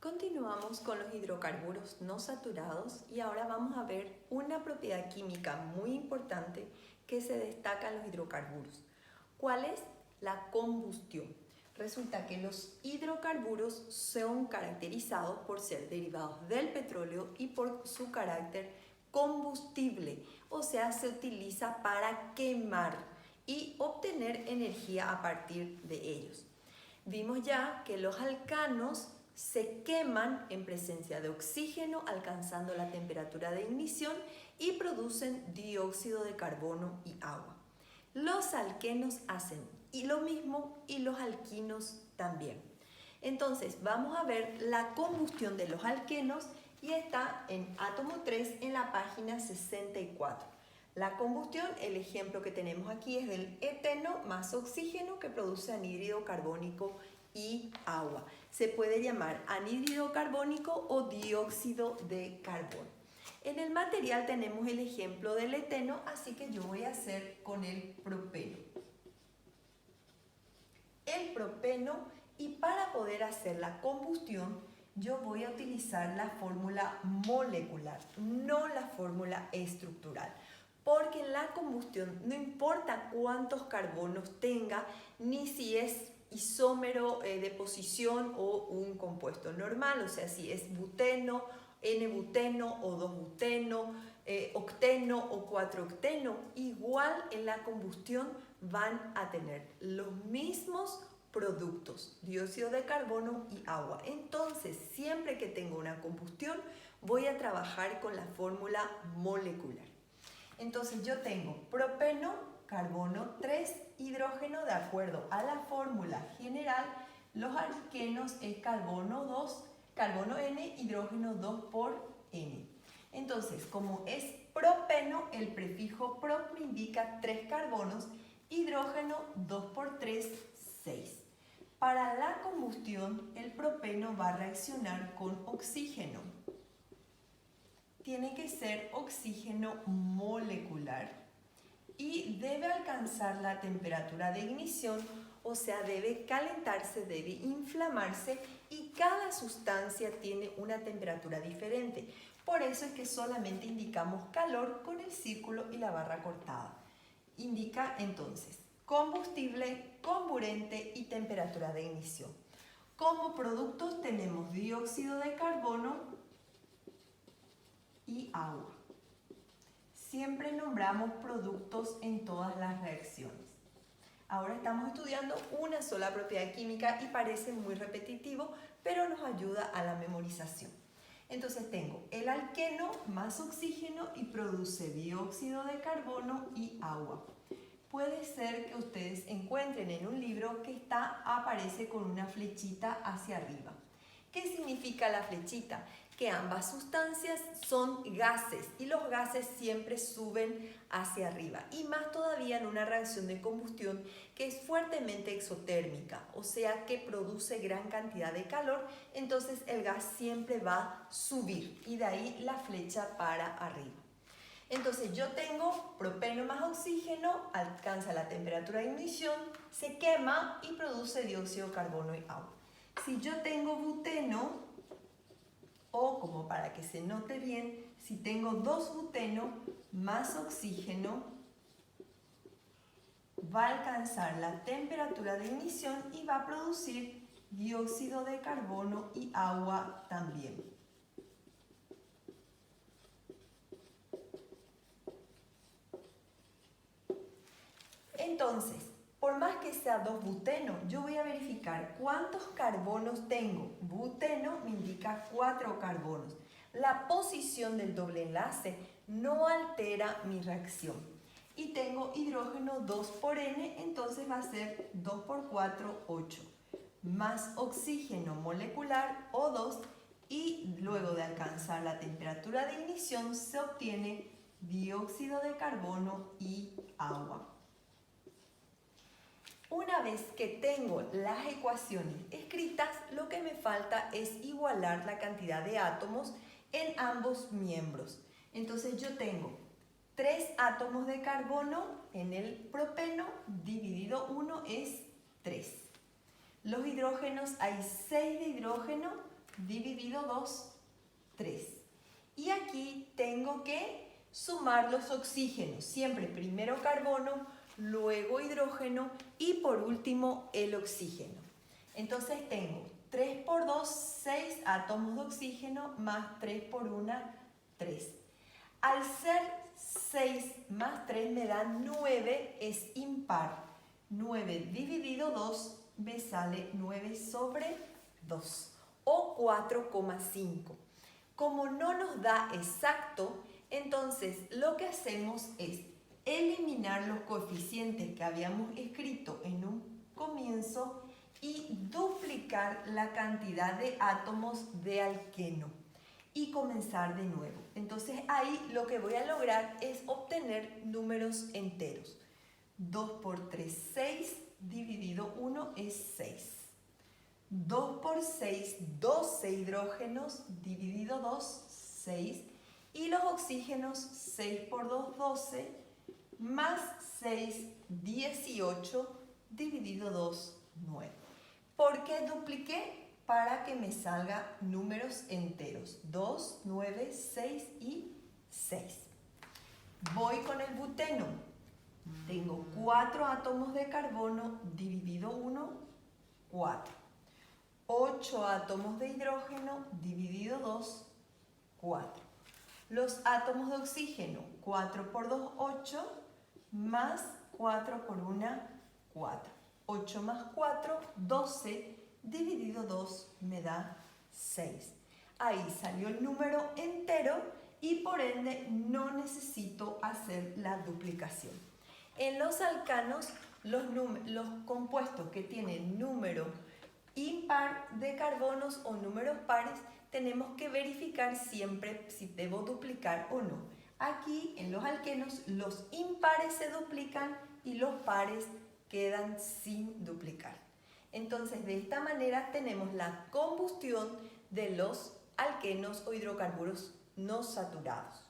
Continuamos con los hidrocarburos no saturados y ahora vamos a ver una propiedad química muy importante que se destaca en los hidrocarburos. ¿Cuál es? La combustión. Resulta que los hidrocarburos son caracterizados por ser derivados del petróleo y por su carácter combustible, o sea, se utiliza para quemar y obtener energía a partir de ellos. Vimos ya que los alcanos se queman en presencia de oxígeno alcanzando la temperatura de ignición y producen dióxido de carbono y agua. Los alquenos hacen lo mismo y los alquinos también. Entonces vamos a ver la combustión de los alquenos y está en átomo 3 en la página 64. La combustión, el ejemplo que tenemos aquí es del eteno más oxígeno que produce anhídrido carbónico y agua. Se puede llamar anhídrido carbónico o dióxido de carbono. En el material tenemos el ejemplo del eteno, así que yo voy a hacer con el propeno. El propeno, y para poder hacer la combustión, yo voy a utilizar la fórmula molecular, no la fórmula estructural. Porque en la combustión no importa cuántos carbonos tenga, ni si es isómero de posición o un compuesto normal, o sea, si es buteno, N-buteno o 2-buteno, octeno o 4-octeno, igual en la combustión van a tener los mismos productos, dióxido de carbono y agua. Entonces, siempre que tengo una combustión, voy a trabajar con la fórmula molecular. Entonces yo tengo propeno, carbono 3, hidrógeno, de acuerdo a la fórmula general, los alquenos es carbono 2, carbono N, hidrógeno 2 por N. Entonces, como es propeno, el prefijo prop me indica 3 carbonos, hidrógeno 2 por 3, 6. Para la combustión, el propeno va a reaccionar con oxígeno. Tiene que ser oxígeno molecular y debe alcanzar la temperatura de ignición, o sea, debe calentarse, debe inflamarse y cada sustancia tiene una temperatura diferente. Por eso es que solamente indicamos calor con el círculo y la barra cortada. Indica entonces combustible, comburente y temperatura de ignición. Como productos tenemos dióxido de carbono y agua. Siempre nombramos productos en todas las reacciones. Ahora estamos estudiando una sola propiedad química y parece muy repetitivo, pero nos ayuda a la memorización. Entonces tengo el alqueno más oxígeno y produce dióxido de carbono y agua. Puede ser que ustedes encuentren en un libro que aparece con una flechita hacia arriba. ¿Qué significa la flechita? Que ambas sustancias son gases y los gases siempre suben hacia arriba, y más todavía en una reacción de combustión que es fuertemente exotérmica, o sea que produce gran cantidad de calor, entonces el gas siempre va a subir y de ahí la flecha para arriba. Entonces yo tengo propeno más oxígeno, alcanza la temperatura de ignición, se quema y produce dióxido de carbono y agua. Si yo tengo buteno, o como para que se note bien, si tengo 2-buteno más oxígeno, va a alcanzar la temperatura de ignición y va a producir dióxido de carbono y agua también. Entonces, por más que sea 2-buteno, yo voy a verificar cuántos carbonos tengo. Buteno me indica 4 carbonos. La posición del doble enlace no altera mi reacción. Y tengo hidrógeno 2 por N, entonces va a ser 2 por 4, 8. Más oxígeno molecular, O2, y luego de alcanzar la temperatura de ignición se obtiene dióxido de carbono y agua. Una vez que tengo las ecuaciones escritas, lo que me falta es igualar la cantidad de átomos en ambos miembros. Entonces yo tengo 3 átomos de carbono en el propeno, dividido 1 es 3. Los hidrógenos, hay 6 de hidrógeno dividido 2, 3. Y aquí tengo que sumar los oxígenos. Siempre primero carbono, luego hidrógeno y por último el oxígeno. Entonces tengo 3 por 2, 6 átomos de oxígeno, más 3 por 1, 3. Al ser 6 más 3 me da 9, es impar. 9 dividido 2 me sale 9 sobre 2 o 4,5. Como no nos da exacto, entonces lo que hacemos es eliminar los coeficientes que habíamos escrito en un comienzo y duplicar la cantidad de átomos de alqueno y comenzar de nuevo. Entonces ahí lo que voy a lograr es obtener números enteros. 2 por 3, 6, dividido 1 es 6. 2 por 6, 12 hidrógenos, dividido 2, 6. Y los oxígenos, 6 por 2, 12, más 6, 18, dividido 2, 9. ¿Por qué dupliqué? Para que me salga números enteros. 2, 9, 6 y 6. Voy con el buteno. Tengo 4 átomos de carbono, dividido 1, 4. 8 átomos de hidrógeno, dividido 2, 4. Los átomos de oxígeno, 4 por 2, 8, más 4 por 1, 4. 8 más 4, 12, dividido 2 me da 6. Ahí salió el número entero y por ende no necesito hacer la duplicación. En los alcanos, los compuestos que tienen número impar de carbonos o números pares, tenemos que verificar siempre si debo duplicar o no. Aquí en los alquenos los impares se duplican y los pares quedan sin duplicar. Entonces de esta manera tenemos la combustión de los alquenos o hidrocarburos no saturados.